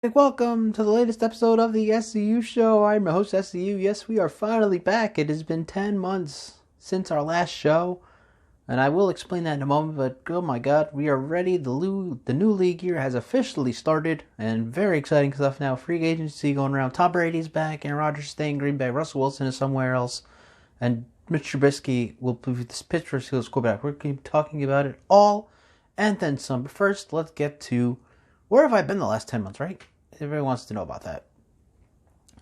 Welcome to the latest episode of the SCU show. I'm your host, SCU. Yes, we are finally back. It has been 10 months since our last show, and I will explain that in a moment, but oh my god, we are ready. The new league year has officially started, and very exciting stuff now. Free agency going around. Tom Brady's back, Aaron Rodgers is staying in Green Bay, Russell Wilson is somewhere else, and Mitch Trubisky will be this Pittsburgh Steelers quarterback. We're going to be talking about it all, and then some. But first, let's get to where have I been the last 10 months, right? Everybody wants to know about that.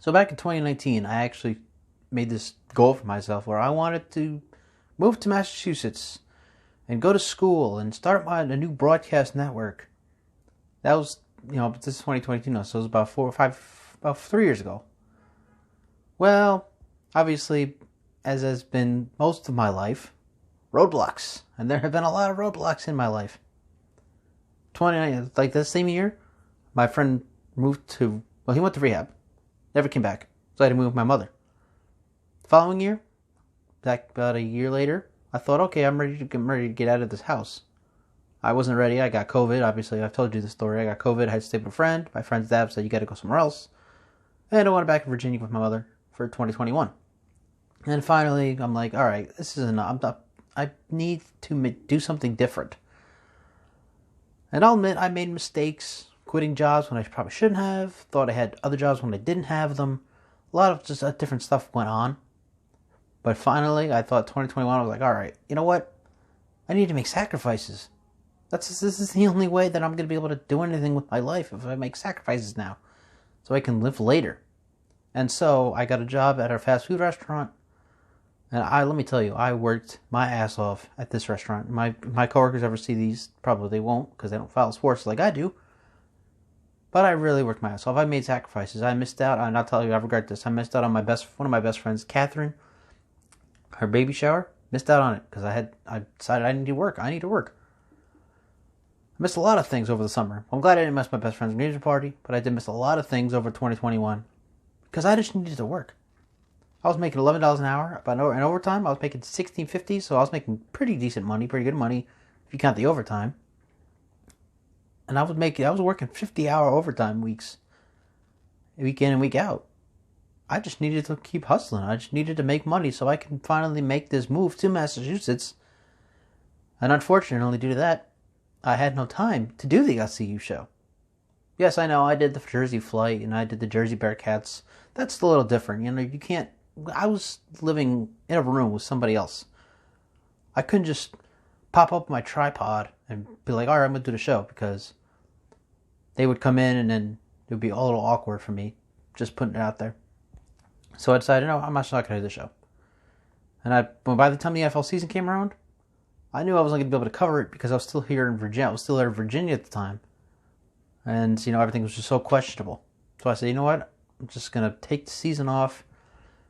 So back in 2019, I actually made this goal for myself where I wanted to move to Massachusetts and go to school and start a new broadcast network. That was, this is 2022 now, so it was about 3 years ago. Well, obviously, as has been most of my life, roadblocks. And there have been a lot of roadblocks in my life. Like this same year, my friend he went to rehab. Never came back. So I had to move with my mother. The following year, back about a year later, I thought, okay, I'm ready to get out of this house. I wasn't ready. I got COVID. Obviously, I've told you the story. I got COVID. I had to stay with a friend. My friend's dad said, you got to go somewhere else. And I went back to Virginia with my mother for 2021. And finally, I'm like, all right, this is enough. I need to do something different. And I'll admit, I made mistakes. Quitting jobs when I probably shouldn't have. Thought I had other jobs when I didn't have them. A lot of just different stuff went on. But finally, I thought 2021, I was like, all right, you know what? I need to make sacrifices. This is the only way that I'm going to be able to do anything with my life if I make sacrifices now. So I can live later. And so I got a job at a fast food restaurant. And let me tell you, I worked my ass off at this restaurant. My coworkers ever see these, probably they won't because they don't follow sports like I do. But I really worked my ass off. I made sacrifices. I missed out on, I'll tell you, I regret this. I missed out on one of my best friends, Catherine, her baby shower. Missed out on it because I decided I need to work. I need to work. I missed a lot of things over the summer. I'm glad I didn't miss my best friend's engagement party, but I did miss a lot of things over 2021 because I just needed to work. I was making $11 an hour, but in overtime I was making $16.50, so I was making pretty decent money, pretty good money if you count the overtime. And I was working 50-hour overtime weeks, week in and week out. I just needed to keep hustling. I just needed to make money so I can finally make this move to Massachusetts. And unfortunately, due to that, I had no time to do the SCU show. Yes, I know, I did the Jersey flight and I did the Jersey Bearcats. That's a little different. You can't, I was living in a room with somebody else. I couldn't just pop up my tripod and be like, all right, I'm going to do the show, because they would come in and then it would be a little awkward for me just putting it out there. So I decided, no, I'm not going to do the show. And by the time the NFL season came around, I knew I wasn't going to be able to cover it because I was still here in Virginia. I was still there in Virginia at the time. And, everything was just so questionable. So I said, you know what? I'm just going to take the season off.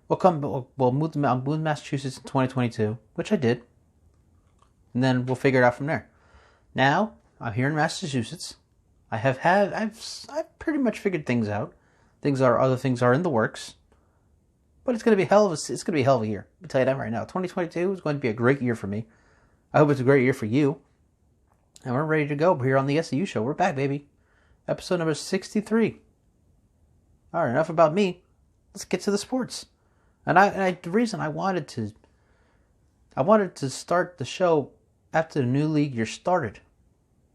We'll move to Massachusetts in 2022, which I did. And then we'll figure it out from there. Now, I'm here in Massachusetts. I've pretty much figured things out. Other things are in the works. But it's gonna be hell of a year. I'll tell you that right now. 2022 is going to be a great year for me. I hope it's a great year for you. And we're ready to go here on the SCU show. We're back, baby. Episode number 63. Alright, enough about me. Let's get to the sports. And the reason I wanted to start the show after the new league year started,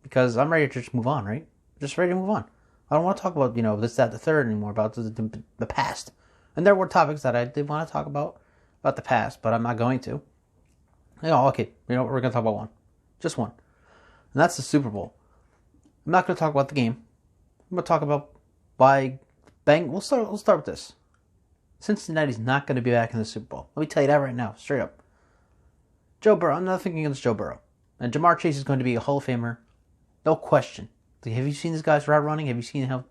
because I'm ready to just move on, right? Just ready to move on. I don't want to talk about, this, that, the third anymore, about the past. And there were topics that I did want to talk about the past, but I'm not going to. Okay, we're going to talk about one. Just one. And that's the Super Bowl. I'm not going to talk about the game. I'm going to talk about why We'll start with this. Cincinnati's not going to be back in the Super Bowl. Let me tell you that right now, straight up. Joe Burrow, I'm not thinking against Joe Burrow. And Jamar Chase is going to be a Hall of Famer. No question. Have you seen this guy's route running? Have you seen how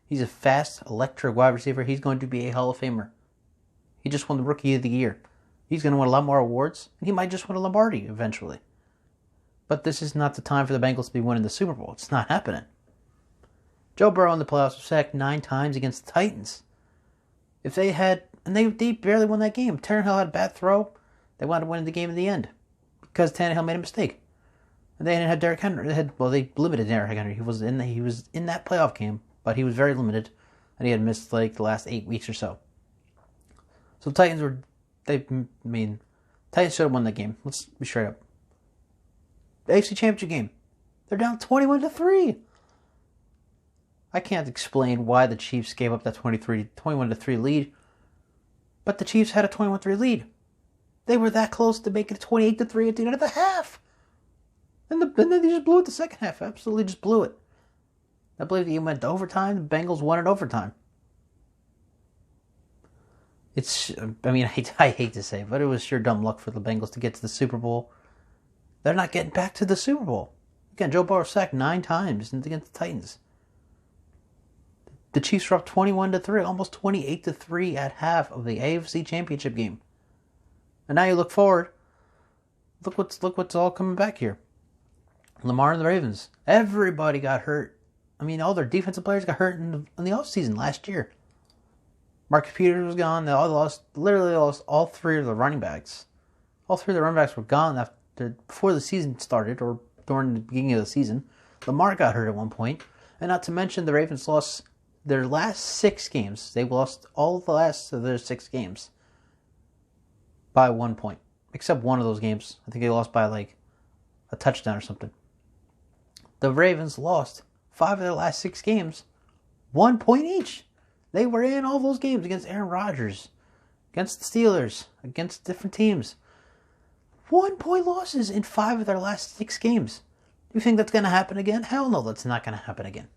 he's a fast, electric wide receiver? He's going to be a Hall of Famer. He just won the Rookie of the Year. He's going to win a lot more awards. And he might just win a Lombardi eventually. But this is not the time for the Bengals to be winning the Super Bowl. It's not happening. Joe Burrow in the playoffs was sacked 9 times against the Titans. They barely won that game. Tannehill had a bad throw. They wound up winning the game in the end because Tannehill made a mistake. And they didn't have Derrick Henry. They limited Derrick Henry. He was in that playoff game but he was very limited, and he had missed like the last 8 weeks or so. So Titans should have won that game. Let's be straight up. The AFC Championship game, they're down 21-3. I can't explain why the Chiefs gave up that 21-3 lead, but the Chiefs had a 21-3 lead. They were that close to making it 28-3 at the end of the half. And then they just blew it the second half. Absolutely just blew it. I believe the game went to overtime. The Bengals won it overtime. I hate to say it, but it was sure dumb luck for the Bengals to get to the Super Bowl. They're not getting back to the Super Bowl. Again, Joe Burrow sacked 9 times against the Titans. The Chiefs were up 21-3, almost 28-3 at half of the AFC Championship game. And now you look forward. Look what's all coming back here. Lamar and the Ravens. Everybody got hurt. All their defensive players got hurt in the offseason last year. Marcus Peters was gone. They literally lost all 3 of the running backs. All 3 of the running backs were gone before the season started or during the beginning of the season. Lamar got hurt at one point. And not to mention the Ravens lost their last 6 games. They lost all of the last of their 6 games by 1 point. Except one of those games. I think they lost by like a touchdown or something. The Ravens lost 5 of their last 6 games, 1 point each. They were in all those games against Aaron Rodgers, against the Steelers, against different teams. 1 point losses in 5 of their last 6 games. Do you think that's going to happen again? Hell no, that's not going to happen again.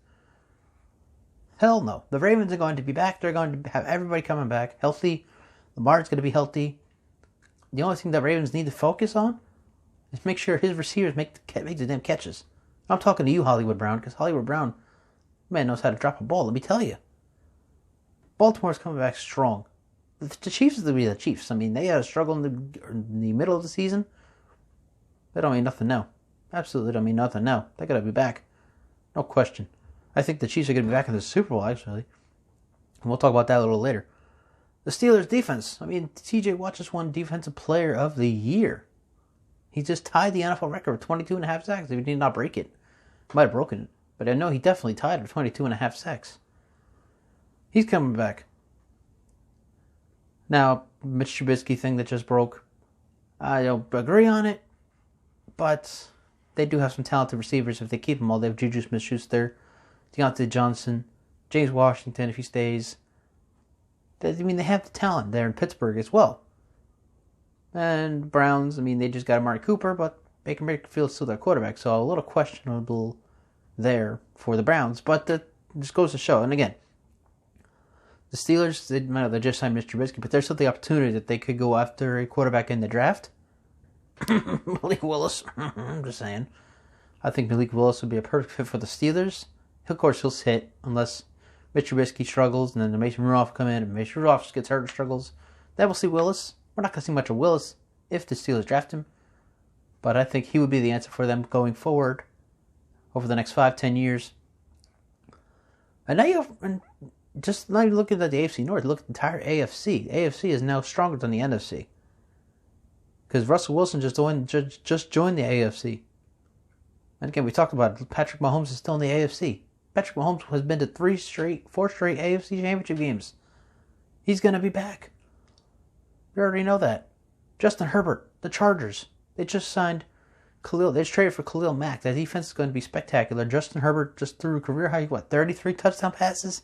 Hell no. The Ravens are going to be back. They're going to have everybody coming back healthy. Lamar's going to be healthy. The only thing the Ravens need to focus on is make sure his receivers make the damn catches. I'm talking to you, Hollywood Brown, because Hollywood Brown, man, knows how to drop a ball, let me tell you. Baltimore's coming back strong. The Chiefs are going to be the Chiefs. They had a struggle in the middle of the season. They don't mean nothing now. Absolutely don't mean nothing now. They're going to be back. No question. I think the Chiefs are going to be back in the Super Bowl, actually. And we'll talk about that a little later. The Steelers' defense. TJ Watt just won Defensive Player of the Year. He just tied the NFL record with 22.5 sacks. If he did not break it. He might have broken it. But I know he definitely tied with 22.5 sacks. He's coming back. Now, Mitch Trubisky thing that just broke. I don't agree on it. But they do have some talented receivers if they keep them all. They have Juju Smith-Schuster, Deontay Johnson, James Washington if he stays. They have the talent there in Pittsburgh as well. And Browns, they just got Amari Cooper, but Baker Mayfield's still their quarterback, so a little questionable there for the Browns. But that just goes to show. And again, the Steelers, they just signed Mr. Trubisky, but there's still the opportunity that they could go after a quarterback in the draft. Malik Willis, I'm just saying. I think Malik Willis would be a perfect fit for the Steelers. Of course, he'll sit unless Mitch Trubisky struggles, and then the Mason Rudolph come in, and Mason Rudolph gets hurt and struggles. Then we'll see Willis. We're not going to see much of Willis if the Steelers draft him, but I think he would be the answer for them going forward over the next 5-10 years. And now you look at the AFC North, look at the entire AFC. The AFC is now stronger than the NFC because Russell Wilson just joined the AFC. And again, we talked about it. Patrick Mahomes is still in the AFC. Patrick Mahomes has been to 4 straight AFC Championship games. He's going to be back. We already know that. Justin Herbert, the Chargers, they just signed Khalil. They just traded for Khalil Mack. That defense is going to be spectacular. Justin Herbert just threw a career high, 33 touchdown passes?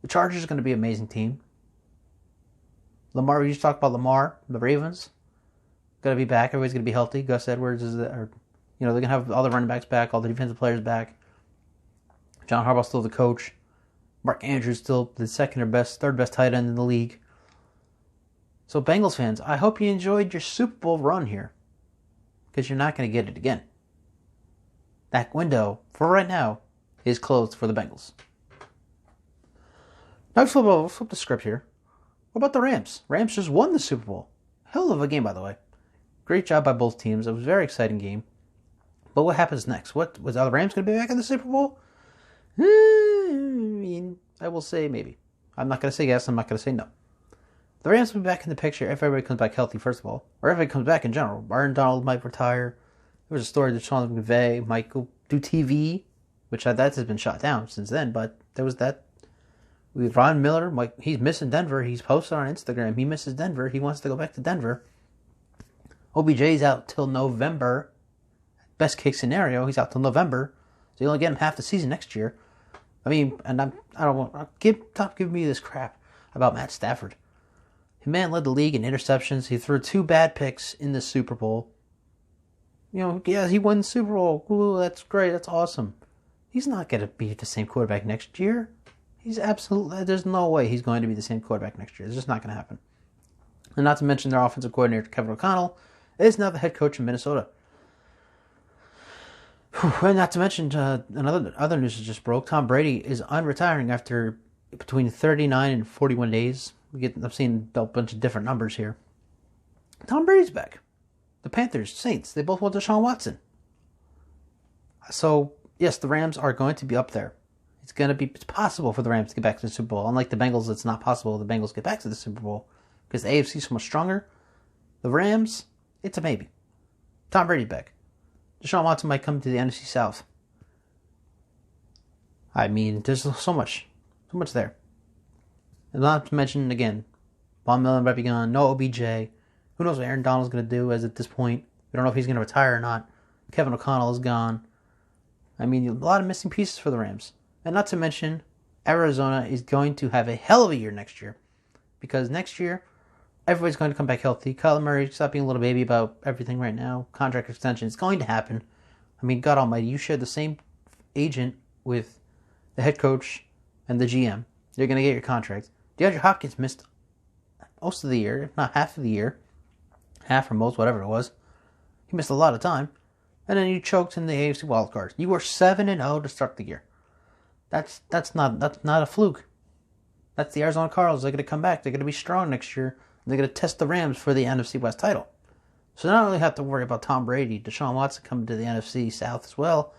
The Chargers are going to be an amazing team. Lamar, we just talked about Lamar, the Ravens. Going to be back. Everybody's going to be healthy. Gus Edwards they're going to have all the running backs back, all the defensive players back. John Harbaugh's still the coach. Mark Andrews still the third best tight end in the league. So Bengals fans, I hope you enjoyed your Super Bowl run here, because you're not going to get it again. That window, for right now, is closed for the Bengals. Now we'll flip the script here. What about the Rams? Rams just won the Super Bowl. Hell of a game, by the way. Great job by both teams. It was a very exciting game. But what happens next? Are the Rams going to be back in the Super Bowl? I will say maybe. I'm not going to say yes. I'm not going to say no. The Rams will be back in the picture if everybody comes back healthy, first of all. Or if everybody comes back in general. Aaron Donald might retire. There was a story that Sean McVay might go do TV, which that has been shot down since then, but there was that. With Ron Miller, like, he's missing Denver. He's posted on Instagram. He misses Denver. He wants to go back to Denver. OBJ's out till November. Best case scenario, he's out till November. So you only get him half the season next year. I mean, and I don't want stop giving me this crap about Matt Stafford. The man led the league in interceptions. He threw 2 bad picks in the Super Bowl. You know, yeah, he won the Super Bowl. Ooh, that's great. That's awesome. He's not going to be the same quarterback next year. There's no way he's going to be the same quarterback next year. It's just not going to happen. And not to mention their offensive coordinator, Kevin O'Connell, is now the head coach in Minnesota. And not to mention, other news that just broke. Tom Brady is unretiring after between 39 and 41 days. I've seen a bunch of different numbers here. Tom Brady's back. The Panthers, Saints, they both want Deshaun Watson. So, yes, the Rams are going to be up there. It's possible for the Rams to get back to the Super Bowl. Unlike the Bengals, it's not possible the Bengals get back to the Super Bowl because the AFC is so much stronger. The Rams, it's a maybe. Tom Brady's back. Deshaun Watson might come to the NFC South. I mean, there's so much there. And not to mention, again, Von Miller might be gone, no OBJ. Who knows what Aaron Donald's going to do as at this point. We don't know if he's going to retire or not. Kevin O'Connell is gone. I mean, a lot of missing pieces for the Rams. And not to mention, Arizona is going to have a hell of a year next year. Because next year, everybody's going to come back healthy. Kyler Murray, stop being a little baby about everything right now. Contract extension is going to happen. I mean, God almighty, you share the same agent with the head coach and the GM. You're going to get your contract. DeAndre Hopkins missed most of the year, if not half of the year. Half or most, whatever it was. He missed a lot of time. And then you choked in the AFC wildcard. You were 7-0 to start the year. That's not a fluke. That's the Arizona Cardinals. They're going to come back. They're going to be strong next year. And they're going to test the Rams for the NFC West title. So not only have to worry about Tom Brady, Deshaun Watson coming to the NFC South as well,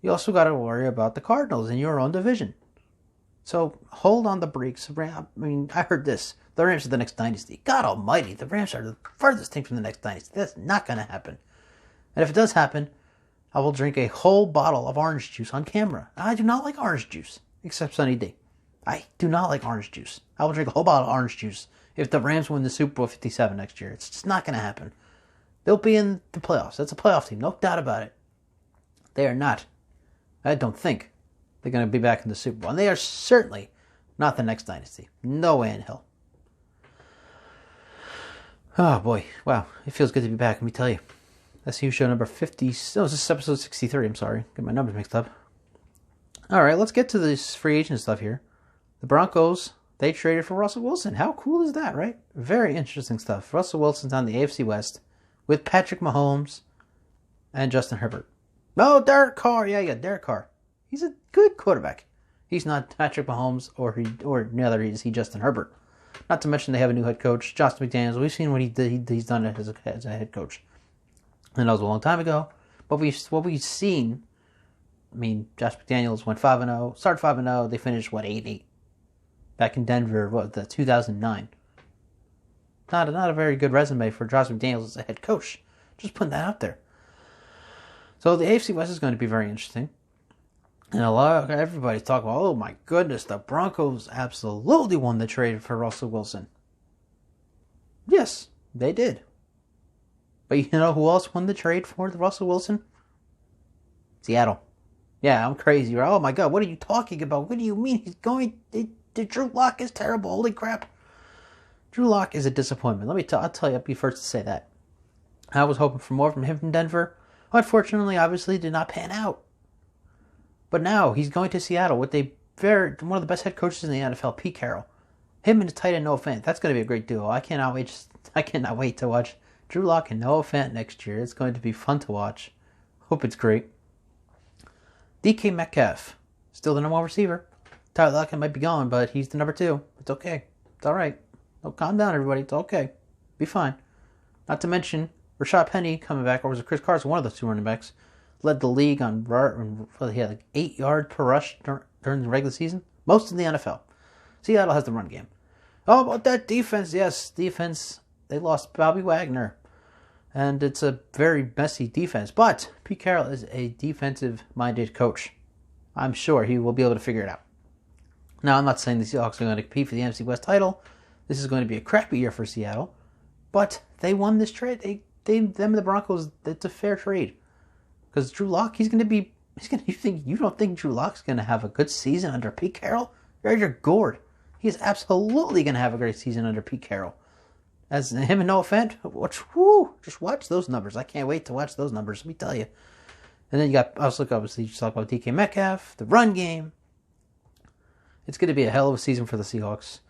you also got to worry about the Cardinals in your own division. So hold on the brakes. I mean, I heard this. The Rams are the next dynasty. God almighty, the Rams are the furthest thing from the next dynasty. That's not going to happen. And if it does happen, I will drink a whole bottle of orange juice on camera. I do not like orange juice, except Sunny D. I do not like orange juice. I will drink a whole bottle of orange juice if the Rams win the Super Bowl 57 next year. It's just not going to happen. They'll be in the playoffs. That's a playoff team, no doubt about it. They are not. I don't think they're going to be back in the Super Bowl. And they are certainly not the next dynasty. No way in hell. Oh boy, wow. It feels good to be back, let me tell you. SCU show number 50. No, this is episode 63. I'm sorry. Get my numbers mixed up. All right, let's get to this free agent stuff here. The Broncos, they traded for Russell Wilson. How cool is that, right? Very interesting stuff. Russell Wilson's on the AFC West with Patrick Mahomes and Justin Herbert. Oh, Derek Carr. Yeah, Derek Carr. He's a good quarterback. He's not Patrick Mahomes or neither is he Justin Herbert. Not to mention they have a new head coach, Josh McDaniels. We've seen what he's done as a head coach. And that was a long time ago. But what we've seen, I mean, Josh McDaniels went 5-0, started 5-0, they finished, 8-8? Back in Denver, 2009. Not a very good resume for Josh McDaniels as a head coach. Just putting that out there. So the AFC West is going to be very interesting. And everybody's talking about, oh my goodness, the Broncos absolutely won the trade for Russell Wilson. Yes, they did. But you know who else won the trade for the Russell Wilson? Seattle. Yeah, I'm crazy. Oh my God, what are you talking about? What do you mean he's going? Drew Lock is terrible. Holy crap. Drew Lock is a disappointment. I'll tell you, I'll be first to say that. I was hoping for more from him from Denver. Unfortunately, obviously, did not pan out. But now he's going to Seattle with one of the best head coaches in the NFL, Pete Carroll. Him and his tight end Noah Fant. That's going to be a great duo. I cannot wait to watch Drew Lock and Noah Fant next year. It's going to be fun to watch. Hope it's great. DK Metcalf, still the number one receiver. Tyler Lockett might be gone, but he's the number 2. It's okay. It's all right. Oh, calm down, everybody. It's okay. Be fine. Not to mention Rashad Penny coming back, or was it Chris Carson? One of the 2 running backs led the league on. He had 8 yards per rush during the regular season. Most in the NFL. Seattle has the run game. Oh, about that defense. Yes, defense. They lost Bobby Wagner. And it's a very messy defense. But Pete Carroll is a defensive-minded coach. I'm sure he will be able to figure it out. Now, I'm not saying the Seahawks are going to compete for the NFC West title. This is going to be a crappy year for Seattle. But they won this trade. Them and the Broncos, it's a fair trade. Because Drew Lock, you don't think Drew Lock's going to have a good season under Pete Carroll? You're gourd. He's absolutely going to have a great season under Pete Carroll. As him and Noah Fant, just watch those numbers. I can't wait to watch those numbers, let me tell you. And then you got, obviously, just talk about DK Metcalf, the run game. It's going to be a hell of a season for the Seahawks.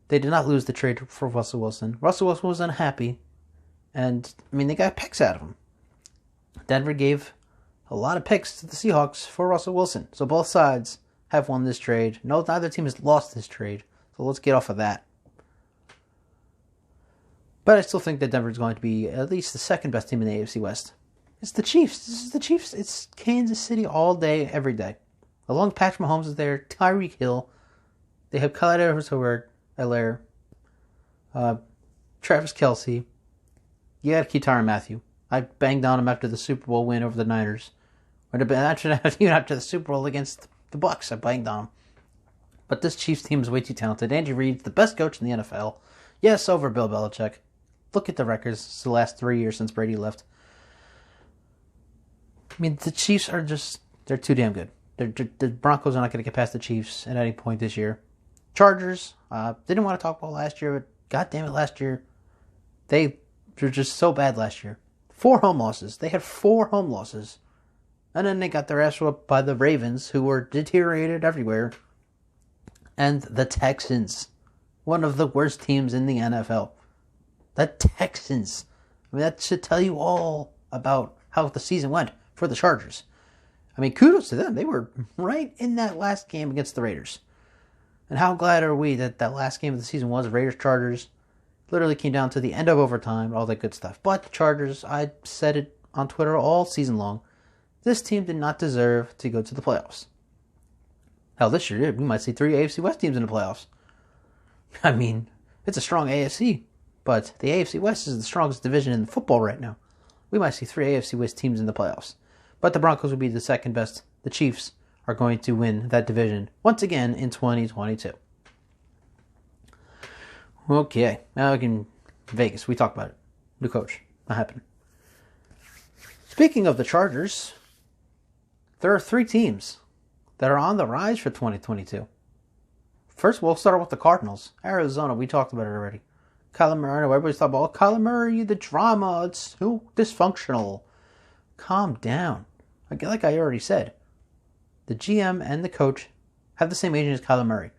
They did not lose the trade for Russell Wilson. Russell Wilson was unhappy. And, they got picks out of him. Denver gave a lot of picks to the Seahawks for Russell Wilson. So both sides have won this trade. No, neither team has lost this trade. So let's get off of that. But I still think that Denver is going to be at least the second best team in the AFC West. It's the Chiefs. This is the Chiefs. It's Kansas City all day, every day. Along Patrick Mahomes is there. Tyreek Hill. They have Clyde Edwards-Helaire. Travis Kelce. You got to keep Tyrann Mathieu. I banged on him after the Super Bowl win over the Niners. Even after the Super Bowl against the Bucs, I banged on him. But this Chiefs team is way too talented. Andy Reid's the best coach in the NFL. Yes, over Bill Belichick. Look at the records. It's the last 3 years since Brady left. The Chiefs are they're too damn good. The Broncos are not going to get past the Chiefs at any point this year. Chargers, didn't want to talk about last year, but God damn it, last year, they were just so bad last year. 4 home losses. They had 4 home losses. And then they got their ass whooped by the Ravens, who were deteriorated everywhere. And the Texans, one of the worst teams in the NFL. The Texans. That should tell you all about how the season went for the Chargers. Kudos to them. They were right in that last game against the Raiders. And how glad are we that last game of the season was Raiders-Chargers. Literally came down to the end of overtime, all that good stuff. But the Chargers, I said it on Twitter all season long, this team did not deserve to go to the playoffs. Hell, this year, we might see 3 AFC West teams in the playoffs. It's a strong AFC, but the AFC West is the strongest division in football right now. We might see 3 AFC West teams in the playoffs. But the Broncos will be the second best. The Chiefs are going to win that division once again in 2022. Okay, now in Vegas, we talked about it. New coach, not happening. Speaking of the Chargers, there are 3 teams that are on the rise for 2022. First, we'll start with the Cardinals. Arizona, we talked about it already. Kyler Murray, I know everybody's talking about Kyler Murray, the drama, it's too dysfunctional. Calm down. Like I already said, the GM and the coach have the same agent as Kyler Murray.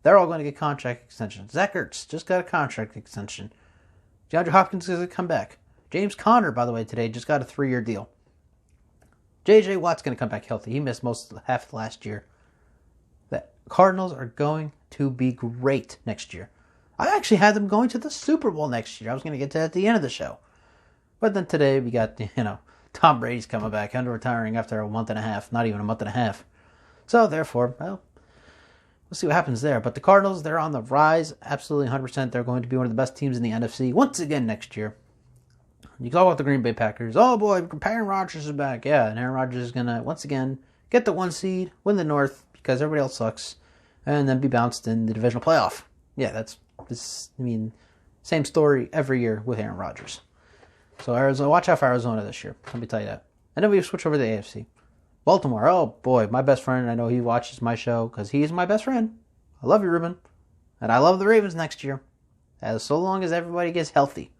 They're all going to get contract extensions. Zach Ertz just got a contract extension. DeAndre Hopkins is going to come back. James Conner, by the way, today just got a 3-year deal. J.J. Watt's going to come back healthy. He missed half of last year. The Cardinals are going to be great next year. I actually had them going to the Super Bowl next year. I was going to get to that at the end of the show. But then today we got, Tom Brady's coming back and retiring after a month and a half. Not even a month and a half. So, therefore, we'll see what happens there. But the Cardinals, they're on the rise. Absolutely 100%. They're going to be one of the best teams in the NFC once again next year. You talk about the Green Bay Packers. Oh, boy, Aaron Rodgers is back. Yeah, and Aaron Rodgers is going to, once again, get the 1 seed, win the North because everybody else sucks, and then be bounced in the divisional playoff. Yeah, same story every year with Aaron Rodgers. So Arizona, watch out for Arizona this year. Let me tell you that. And then we switch over to the AFC. Baltimore, oh boy, my best friend. I know he watches my show because he is my best friend. I love you, Ruben. And I love the Ravens next year. As so long as everybody gets healthy.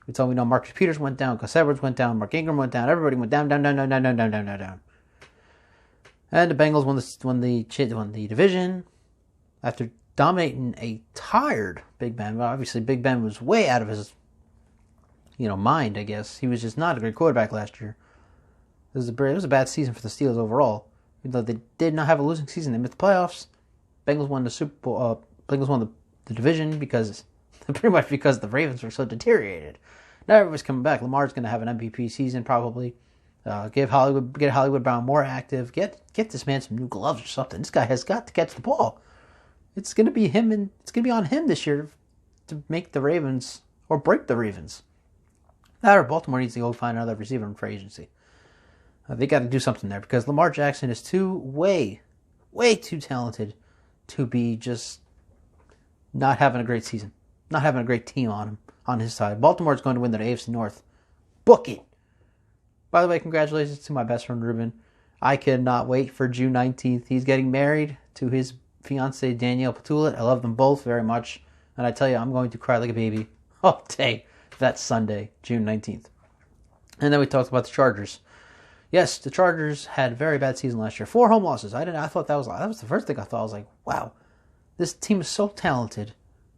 We told me Marcus Peters went down, Gus Edwards went down, Mark Ingram went down, everybody went down. And the Bengals won the division after dominating a tired Big Ben. Well, obviously, Big Ben was way out of his mind, I guess. He was just not a great quarterback last year. It was a bad season for the Steelers overall. Even though they did not have a losing season, they missed the playoffs. Bengals won the Super Bowl. Bengals won the division pretty much because the Ravens were so deteriorated. Now everybody's coming back. Lamar's going to have an MVP season probably. Get Hollywood Brown more active. Get this man some new gloves or something. This guy has got to catch the ball. It's going to be him, and it's going to be on him this year to make the Ravens or break the Ravens. That or Baltimore needs to go find another receiver in free agency. They got to do something there because Lamar Jackson is way too talented to be just not having a great season. Not having a great team on his side. Baltimore's going to win the AFC North. Book it! By the way, congratulations to my best friend Ruben. I cannot wait for June 19th. He's getting married to his fiancee Danielle Patulit. I love them both very much. And I tell you, I'm going to cry like a baby all day. That's Sunday, June 19th. And then we talked about the Chargers. Yes, the Chargers had a very bad season last year. 4 home losses. I thought that was the first thing I thought. I was like, wow, this team is so talented.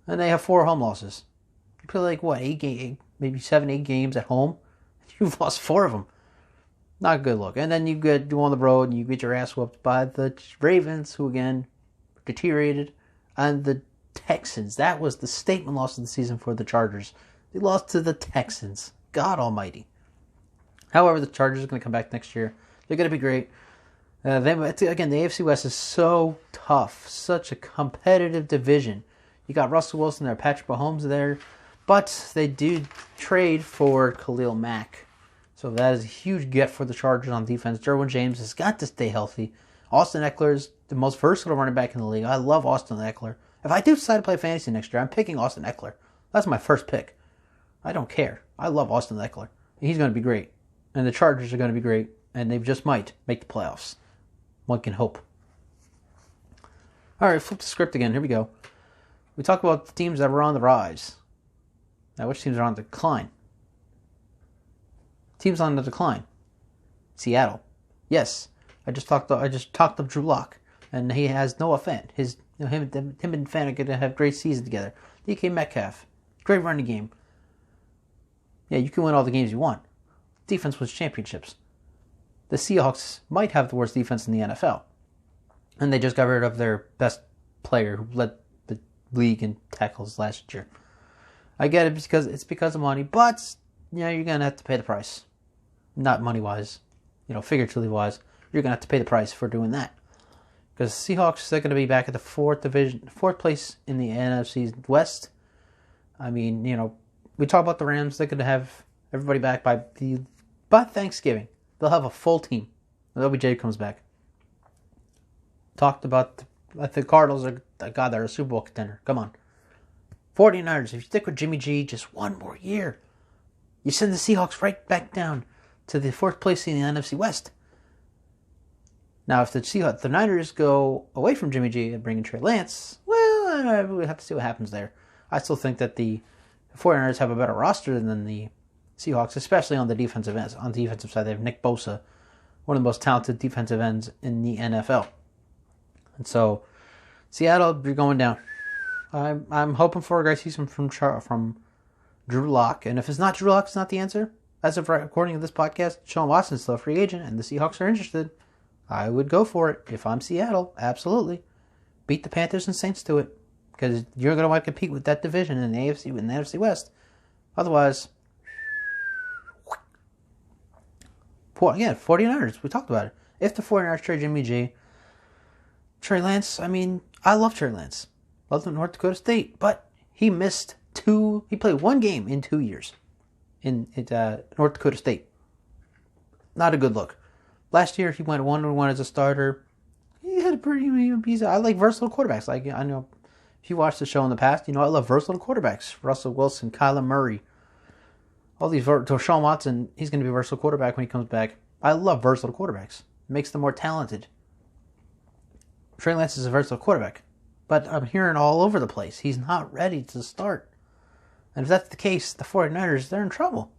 And they have 4 home losses. You play like, what, 8, 7, 8 games at home? You've lost 4 of them. Not a good look. And then you go on the road and you get your ass whooped by the Ravens, who again deteriorated, and the Texans. That was the statement loss of the season for the Chargers. They lost to the Texans. God almighty. However, the Chargers are going to come back next year. They're going to be great. Again, the AFC West is so tough. Such a competitive division. You got Russell Wilson there, Patrick Mahomes there. But they do trade for Khalil Mack. So that is a huge get for the Chargers on defense. Derwin James has got to stay healthy. Austin Eckler is the most versatile running back in the league. I love Austin Eckler. If I do decide to play fantasy next year, I'm picking Austin Eckler. That's my first pick. I don't care. I love Austin Eckler. He's going to be great. And the Chargers are going to be great. And they just might make the playoffs. One can hope. All right, flip the script again. Here we go. We talk about the teams that were on the rise. Now, which teams are on the decline? Teams on the decline. Seattle. Yes, I just talked of Drew Lock, and he has Noah Fant. Him and Fant are going to have a great season together. DK Metcalf, great running game. Yeah, you can win all the games you want. Defense wins championships. The Seahawks might have the worst defense in the NFL, and they just got rid of their best player who led the league in tackles last year. I get it it's because of money, but you're gonna have to pay the price. Not money wise, figuratively wise. You're gonna have to pay the price for doing that. Because Seahawks, they're gonna be back at the fourth place in the NFC West. I mean, we talk about the Rams. They're gonna have everybody back by Thanksgiving. They'll have a full team. OBJ comes back. Talked about the Cardinals they're a Super Bowl contender. Come on. 49ers, if you stick with Jimmy G just one more year, you send the Seahawks right back down to the 4th place in the NFC West. Now, if the Niners go away from Jimmy G and bring in Trey Lance, well, we have to see what happens there. I still think that the 49ers have a better roster than the Seahawks, especially on the defensive ends. On the defensive side, they have Nick Bosa, one of the most talented defensive ends in the NFL. And so, Seattle, you're going down. I'm hoping for a great season from Drew Lock, and if it's not Drew Lock, it's not the answer. As of according to this podcast, Sean Watson's still a free agent, and the Seahawks are interested. I would go for it if I'm Seattle. Absolutely, beat the Panthers and Saints to it, because you're going to want to compete with that division in the AFC and the NFC West. Otherwise, 49ers. We talked about it. If the 49ers trade Jimmy G, Trey Lance. I mean, I love Trey Lance. Loved him in North Dakota State, but he missed he played 1 game in 2 years in North Dakota State. Not a good look. Last year, he went 1-1 as a starter. He had I like versatile quarterbacks. Like, I know if you watched the show in the past, I love versatile quarterbacks. Russell Wilson, Kyler Murray. All these, Deshaun Watson, he's going to be a versatile quarterback when he comes back. I love versatile quarterbacks. It makes them more talented. Trey Lance is a versatile quarterback. But I'm hearing all over the place, he's not ready to start. And if that's the case, the 49ers, they're in trouble.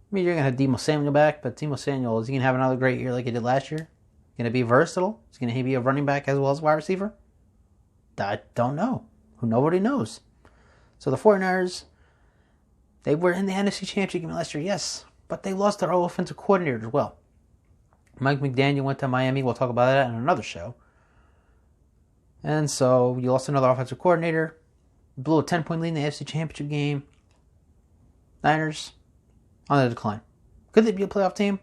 I mean, you're going to have Deebo Samuel back, but Deebo Samuel, is he going to have another great year like he did last year? Going to be versatile? Is he going to be a running back as well as a wide receiver? I don't know. Nobody knows. So the 49ers, they were in the NFC Championship game last year, yes, but they lost their offensive coordinator as well. Mike McDaniel went to Miami. We'll talk about that in another show. And so you lost another offensive coordinator. Blew a 10-point lead in the AFC Championship game. Niners on the decline. Could they be a playoff team?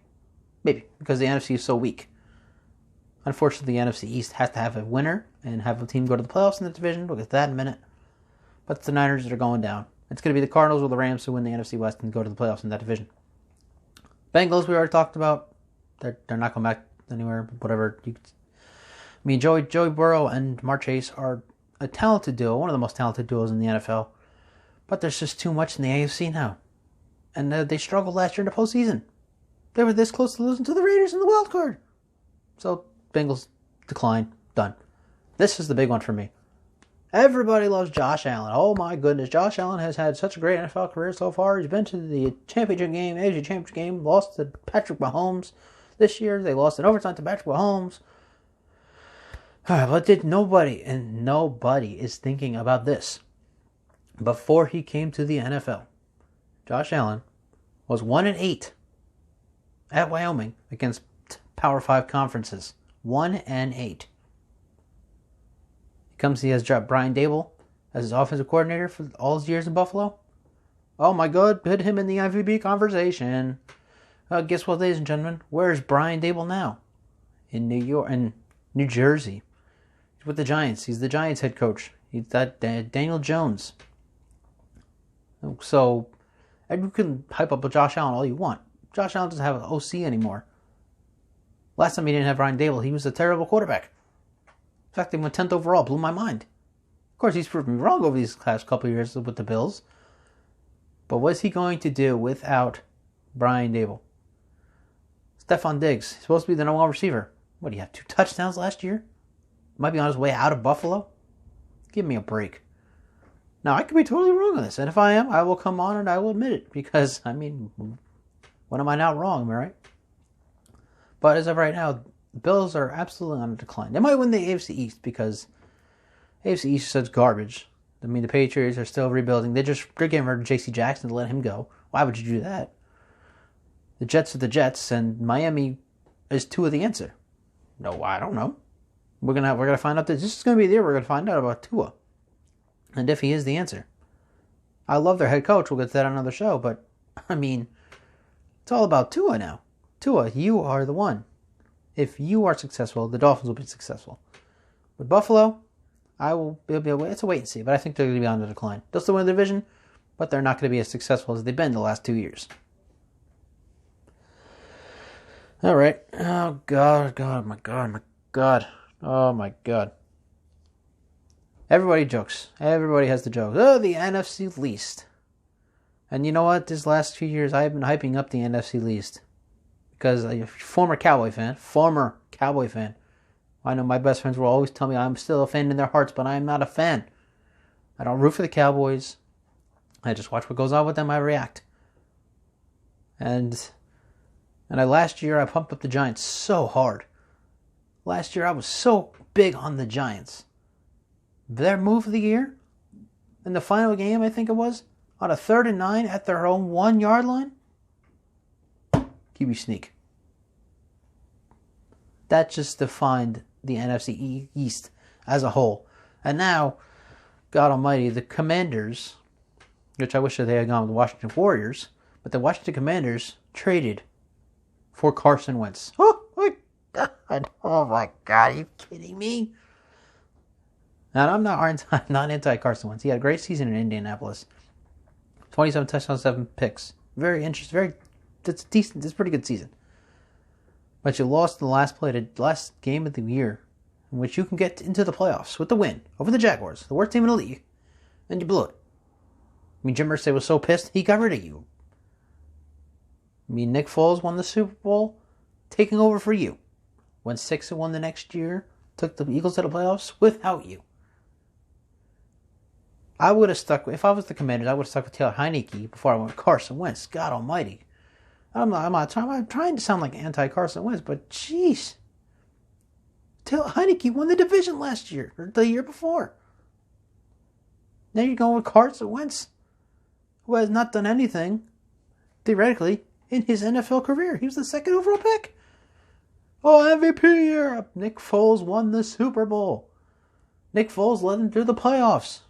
Maybe, because the NFC is so weak. Unfortunately, the NFC East has to have a winner and have a team go to the playoffs in the division. We'll get to that in a minute. But it's the Niners that are going down. It's going to be the Cardinals or the Rams who win the NFC West and go to the playoffs in that division. Bengals, we already talked about. They're not going back anywhere, but whatever. mean, Joey Burrow and Jamar Chase are a talented duo, one of the most talented duos in the NFL. But there's just too much in the AFC now. And they struggled last year in the postseason. They were this close to losing to the Raiders in the wild card. So, Bengals decline. Done. This is the big one for me. Everybody loves Josh Allen. Oh my goodness. Josh Allen has had such a great NFL career so far. He's been to the championship game, AFC championship game, lost to Patrick Mahomes. This year, they lost in overtime to Patrick Mahomes. But nobody is thinking about this. Before he came to the NFL, Josh Allen was 1-8 at Wyoming against Power 5 conferences. 1-8. He has dropped Brian Dable as his offensive coordinator for all his years in Buffalo. Oh my God, put him in the MVP conversation. Guess what, ladies and gentlemen? Where's Brian Dable now? In New Jersey. He's with the Giants. He's the Giants head coach. He's that Daniel Jones. So, and you can hype up Josh Allen all you want. Josh Allen doesn't have an OC anymore. Last time he didn't have Brian Dable, he was a terrible quarterback. In fact, they went 10th overall. Blew my mind. Of course, he's proved me wrong over these last couple of years with the Bills. But what's he going to do without Brian Dable? Stephon Diggs. He's supposed to be the number one receiver. What, do you have 2 touchdowns last year? Might be on his way out of Buffalo? Give me a break. Now, I could be totally wrong on this. And if I am, I will come on and I will admit it. Because, I mean, when am I not wrong? Am I right? But as of right now, the Bills are absolutely on a decline. They might win the AFC East because AFC East is such garbage. I mean, the Patriots are still rebuilding. They're getting rid of J.C. Jackson to let him go. Why would you do that? The Jets are the Jets, and Miami is Tua the answer. No, I don't know. We're gonna find out. This is gonna be the year we're gonna find out about Tua, and if he is the answer. I love their head coach. We'll get to that on another show, but I mean, it's all about Tua now. Tua, you are the one. If you are successful, the Dolphins will be successful. With Buffalo, it's a wait and see, but I think they're going to be on the decline. They'll still win the division, but they're not going to be as successful as they've been the last 2 years. All right. Oh, God, my God. Oh, my God. Everybody jokes. Everybody has the joke. Oh, the NFC least. And you know what? These last few years, I've been hyping up the NFC least. Because I'm a former Cowboy fan. I know my best friends will always tell me I'm still a fan in their hearts, but I'm not a fan. I don't root for the Cowboys. I just watch what goes on with them. I react. And last year, I pumped up the Giants so hard. Last year, I was so big on the Giants. Their move of the year, in the final game, I think it was, on a 3rd and 9 at their own 1-yard line, QB sneak. That just defined the NFC East as a whole. And now, God almighty, the Commanders, which I wish that they had gone with the Washington Warriors, but the Washington Commanders traded for Carson Wentz. Oh my God. Oh my God. Are you kidding me? Now, I'm not anti-Carson Wentz. He had a great season in Indianapolis. 27 touchdowns, 7 picks. Very interesting. That's decent. It's a pretty good season. But you lost in the last game of the year, in which you can get into the playoffs with the win over the Jaguars, the worst team in the league, and you blew it. I mean, Jim Irsay was so pissed, he got rid of you. I mean, Nick Foles won the Super Bowl, taking over for you. Went 6-1 the next year, took the Eagles to the playoffs without you. I would have stuck, if I was the Commanders, I would have stuck with Taylor Heineke before I went with Carson Wentz. God almighty. I'm trying to sound like anti-Carson Wentz, but jeez. Taylor Heineke won the division last year, or the year before. Now you're going with Carson Wentz, who has not done anything, theoretically, in his NFL career. He was the 2nd overall pick. Oh, MVP year. Nick Foles won the Super Bowl. Nick Foles led them through the playoffs.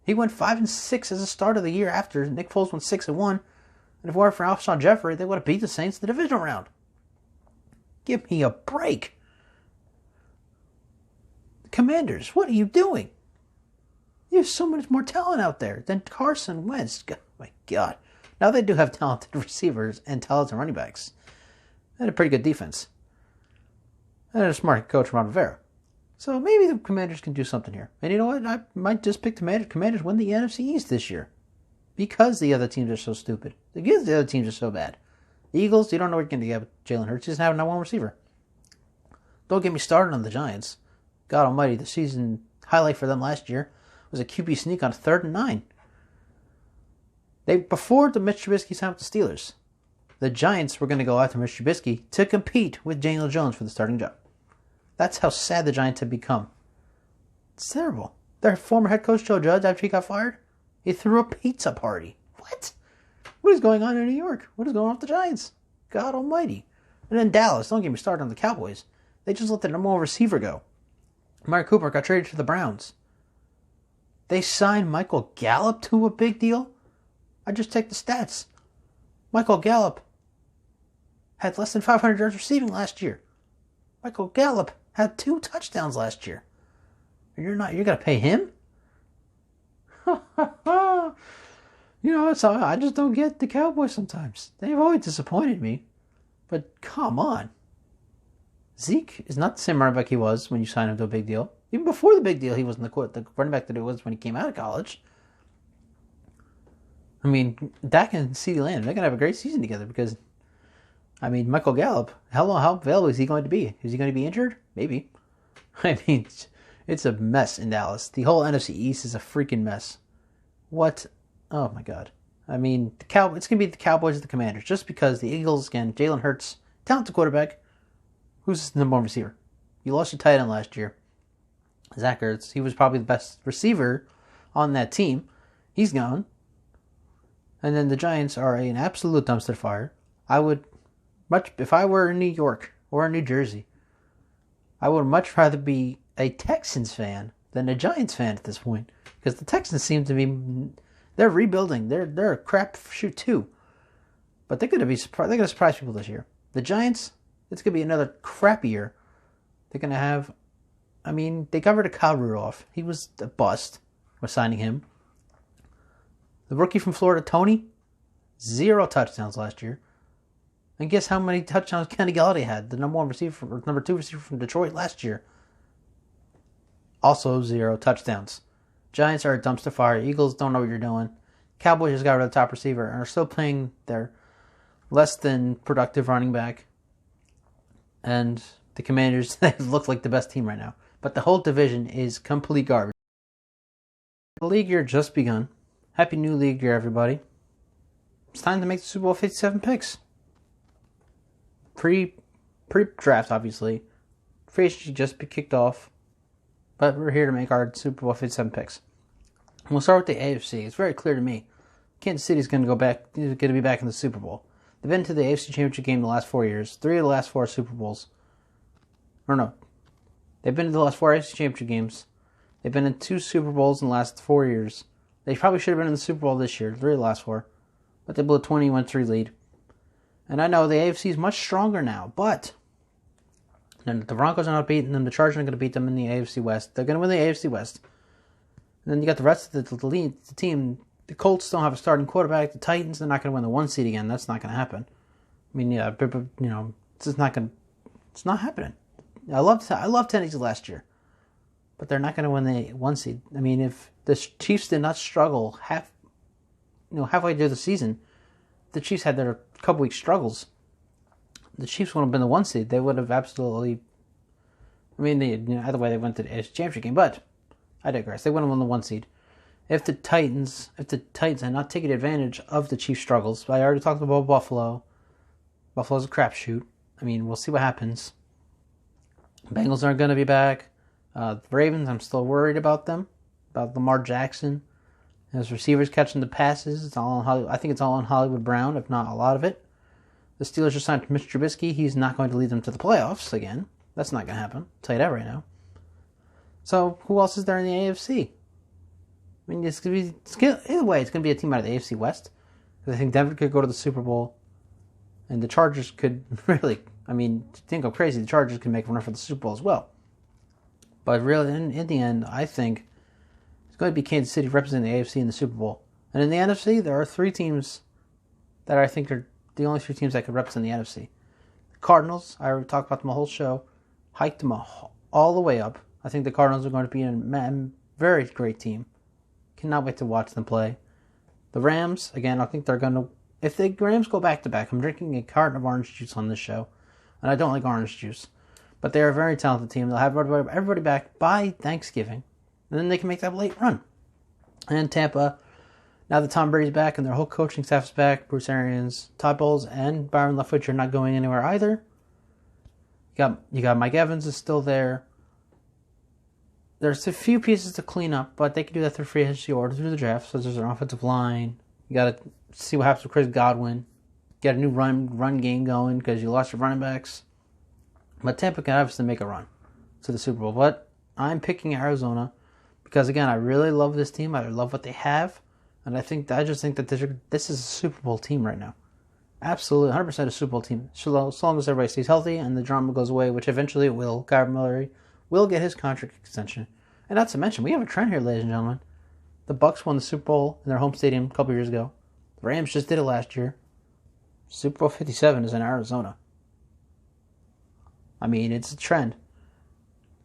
He went 5-6 as a start of the year after Nick Foles went 6-1. And if it weren't for Alshon Jeffrey, they would have beat the Saints in the divisional round. Give me a break. Commanders, what are you doing? You have so much more talent out there than Carson Wentz. Oh my God. Now they do have talented receivers and talented running backs. And a pretty good defense. and a smart coach, Ron Rivera. So maybe the Commanders can do something here. And you know what? I might just pick Commanders win the NFC East this year. Because the other teams are so stupid. Because the other teams are so bad. The Eagles, you don't know what you're going to get with Jalen Hurts. He doesn't have not one receiver. Don't get me started on the Giants. God almighty, the season highlight for them last year was a QB sneak on 3rd and 9. Before the Mitch Trubisky signed with the Steelers, the Giants were going to go after Mitch Trubisky to compete with Daniel Jones for the starting job. That's how sad the Giants have become. It's terrible. Their former head coach, Joe Judge, after he got fired, he threw a pizza party. What? What is going on in New York? What is going on with the Giants? God almighty. And then Dallas, don't get me started on the Cowboys. They just let their number one receiver go. Amari Cooper got traded to the Browns. They signed Michael Gallup to a big deal? I just checked the stats. Michael Gallup had less than 500 yards receiving last year. Michael Gallup had 2 touchdowns last year. You're going to pay him? You know, I just don't get the Cowboys sometimes. They've always disappointed me. But come on. Zeke is not the same running back he was when you signed him to a big deal. Even before the big deal, he wasn't the running back that he was when he came out of college. I mean, Dak and CeeDee Lamb, they're going to have a great season together because, I mean, Michael Gallup, how available is he going to be? Is he going to be injured? Maybe. I mean, it's a mess in Dallas. The whole NFC East is a freaking mess. What? Oh, my God. I mean, it's going to be the Cowboys and the Commanders just because the Eagles, again, Jalen Hurts, talented quarterback. Who's the number one receiver? You lost your tight end last year. Zach Ertz. He was probably the best receiver on that team. He's gone. And then the Giants are an absolute dumpster fire. If I were in New York or in New Jersey, I would much rather be a Texans fan than a Giants fan at this point. Because the Texans seem to be, they're rebuilding. They're a crapshoot too. But they're going to surprise people this year. The Giants, it's going to be another crap year. They're going to have, I mean, they got rid of Kyle Rudolph. He was a bust. We're signing him. The rookie from Florida, Tony, 0 touchdowns last year. And guess how many touchdowns Kenny Galladay had, the number 2 receiver from Detroit last year. Also 0 touchdowns. Giants are a dumpster fire. Eagles don't know what you're doing. Cowboys just got rid of the top receiver and are still playing their less than productive running back. And the Commanders, they look like the best team right now. But the whole division is complete garbage. The league year just begun. Happy new league year, everybody. It's time to make the Super Bowl 57 picks. Pre-draft, obviously. Free agency just kicked off. But we're here to make our Super Bowl 57 picks. And we'll start with the AFC. It's very clear to me. Kansas City's going to be back in the Super Bowl. They've been to the AFC Championship game the last 4 years. 3 of the last 4 Super Bowls. Or no. They've been to the last 4 AFC Championship games. They've been in 2 Super Bowls in the last 4 years. They probably should have been in the Super Bowl this year. 3 of the last 4. But they blew a 21-3 lead. And I know the AFC is much stronger now. But then the Broncos are not beating them. The Chargers are going to beat them in the AFC West. They're going to win the AFC West. And then you got the rest of the team. The Colts don't have a starting quarterback. The Titans, they're not going to win the 1 seed again. That's not going to happen. I mean, yeah, you know, it's not happening. I loved Tennessee last year, but they're not going to win the 1 seed. I mean, if the Chiefs did not struggle halfway through the season, the Chiefs had their couple week struggles. The Chiefs would have been the 1 seed. They would have absolutely. I mean, either way, they went to the AFC Championship game, but I digress. They would have won the 1 seed. If the Titans had not taken advantage of the Chiefs' struggles, I already talked about Buffalo. Buffalo's a crapshoot. I mean, we'll see what happens. Bengals aren't going to be back. The Ravens, I'm still worried about them. About Lamar Jackson. His receivers catching the passes. I think it's all on Hollywood Brown, if not a lot of it. The Steelers just signed Mitch Trubisky. He's not going to lead them to the playoffs again. That's not going to happen. I'll tell you that right now. So, who else is there in the AFC? I mean, either way, it's going to be a team out of the AFC West. Because I think Denver could go to the Super Bowl. And the Chargers could really, I mean, didn't go crazy. The Chargers could make a run for the Super Bowl as well. But really, in the end, I think it's going to be Kansas City representing the AFC in the Super Bowl. And in the NFC, there are 3 teams that I think are the only 3 teams that could represent the NFC. The Cardinals, I already talked about them the whole show. hiked them all the way up. I think the Cardinals are going to be a very great team. Cannot wait to watch them play. The Rams, again, I think they're going to... If the Rams go back-to-back, I'm drinking a carton of orange juice on this show. And I don't like orange juice. But they're a very talented team. They'll have everybody back by Thanksgiving. And then they can make that late run. And Tampa, now that Tom Brady's back and their whole coaching staff is back, Bruce Arians, Todd Bowles, and Byron Leftwich are not going anywhere either. You got Mike Evans is still there. There's a few pieces to clean up, but they can do that through free agency or through the draft. So there's an offensive line. You got to see what happens with Chris Godwin. Get a new run game going because you lost your running backs. But Tampa can obviously make a run to the Super Bowl. But I'm picking Arizona because, again, I really love this team. I love what they have. And I just think that this is a Super Bowl team right now. Absolutely, 100% a Super Bowl team. So long as everybody stays healthy and the drama goes away, which eventually it will. Kyler Murray will get his contract extension. And not to mention, we have a trend here, ladies and gentlemen. The Bucs won the Super Bowl in their home stadium a couple years ago. The Rams just did it last year. Super Bowl 57 is in Arizona. I mean, it's a trend.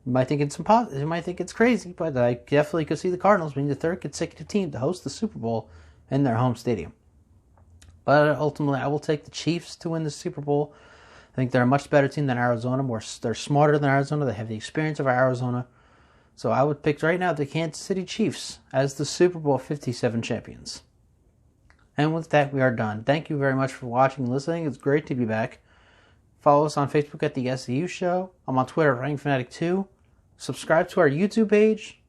You might think it's crazy, but I definitely could see the Cardinals being the third consecutive team to host the Super Bowl in their home stadium. But ultimately, I will take the Chiefs to win the Super Bowl. I think they're a much better team than Arizona. They're smarter than Arizona. They have the experience of Arizona. So I would pick right now the Kansas City Chiefs as the Super Bowl 57 champions. And with that, we are done. Thank you very much for watching and listening. It's great to be back. Follow us on Facebook at the SCU Show. I'm on Twitter at RankFanatic2. Subscribe to our YouTube page.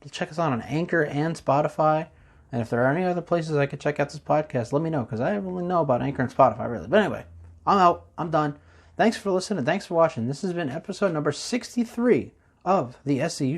Check us out on Anchor and Spotify. And if there are any other places I could check out this podcast, let me know, because I don't really know about Anchor and Spotify, really. But anyway, I'm out. I'm done. Thanks for listening. Thanks for watching. This has been episode number 63 of the SCU Show.